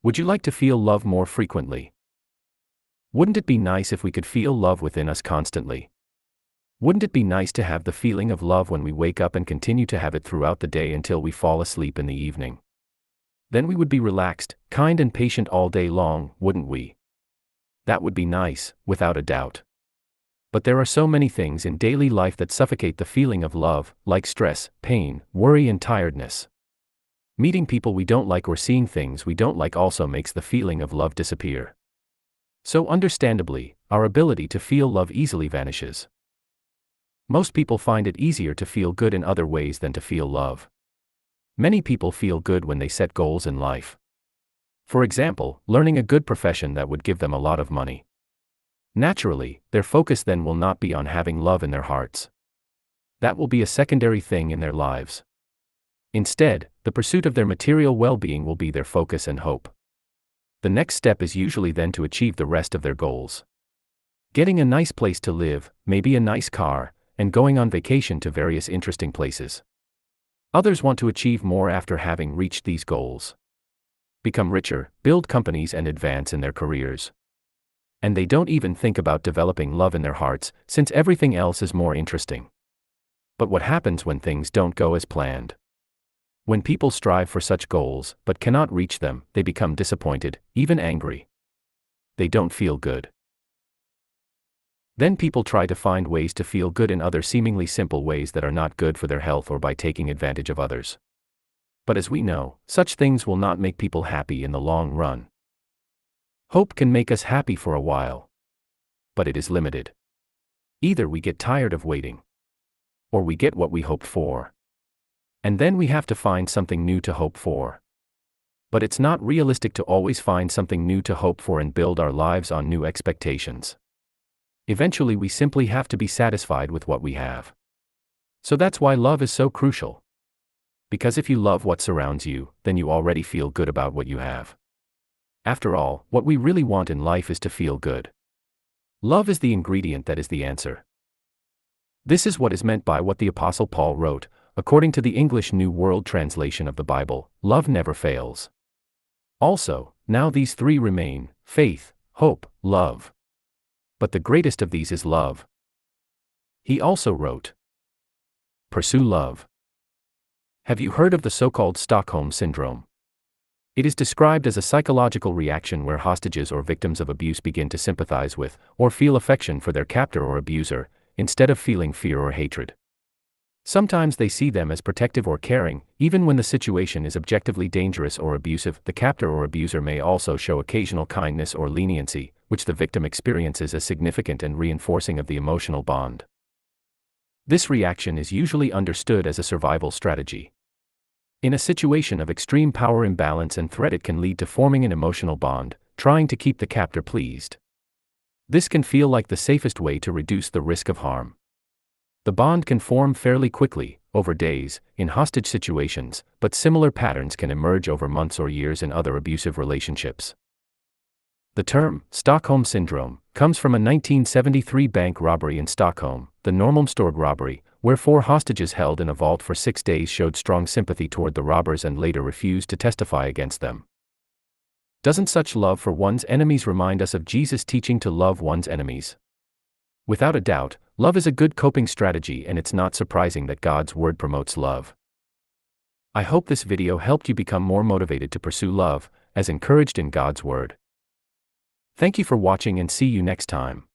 Would you like to feel love more frequently? Wouldn't it be nice if we could feel love within us constantly? Wouldn't it be nice to have the feeling of love when we wake up and continue to have it throughout the day until we fall asleep in the evening? Then we would be relaxed, kind and patient all day long, wouldn't we? That would be nice, without a doubt. But there are so many things in daily life that suffocate the feeling of love, like stress, pain, worry and tiredness. Meeting people we don't like or seeing things we don't like also makes the feeling of love disappear. So understandably, our ability to feel love easily vanishes. Most people find it easier to feel good in other ways than to feel love. Many people feel good when they set goals in life. For example, learning a good profession that would give them a lot of money. Naturally, their focus then will not be on having love in their hearts. That will be a secondary thing in their lives. Instead, the pursuit of their material well-being will be their focus and hope. The next step is usually then to achieve the rest of their goals. Getting a nice place to live, maybe a nice car, and going on vacation to various interesting places. Others want to achieve more after having reached these goals. Become richer, build companies and advance in their careers. And they don't even think about developing love in their hearts, since everything else is more interesting. But what happens when things don't go as planned? When people strive for such goals, but cannot reach them, they become disappointed, even angry. They don't feel good. Then people try to find ways to feel good in other seemingly simple ways that are not good for their health or by taking advantage of others. But as we know, such things will not make people happy in the long run. Hope can make us happy for a while. But it is limited. Either we get tired of waiting, or we get what we hoped for. And then we have to find something new to hope for. But it's not realistic to always find something new to hope for and build our lives on new expectations. Eventually we simply have to be satisfied with what we have. So that's why love is so crucial. Because if you love what surrounds you, then you already feel good about what you have. After all, what we really want in life is to feel good. Love is the ingredient that is the answer. This is what is meant by what the Apostle Paul wrote, according to the English New World Translation of the Bible, love never fails. Also, now these three remain: faith, hope, love. But the greatest of these is love. He also wrote, pursue love. Have you heard of the so-called Stockholm Syndrome? It is described as a psychological reaction where hostages or victims of abuse begin to sympathize with, or feel affection for their captor or abuser, instead of feeling fear or hatred. Sometimes they see them as protective or caring, even when the situation is objectively dangerous or abusive. The captor or abuser may also show occasional kindness or leniency, which the victim experiences as significant and reinforcing of the emotional bond. This reaction is usually understood as a survival strategy. In a situation of extreme power imbalance and threat, it can lead to forming an emotional bond, trying to keep the captor pleased. This can feel like the safest way to reduce the risk of harm. The bond can form fairly quickly, over days, in hostage situations, but similar patterns can emerge over months or years in other abusive relationships. The term, Stockholm Syndrome, comes from a 1973 bank robbery in Stockholm, the Norrmalmstorg robbery, where 4 hostages held in a vault for 6 days showed strong sympathy toward the robbers and later refused to testify against them. Doesn't such love for one's enemies remind us of Jesus' teaching to love one's enemies? Without a doubt, love is a good coping strategy, and it's not surprising that God's word promotes love. I hope this video helped you become more motivated to pursue love, as encouraged in God's word. Thank you for watching and see you next time.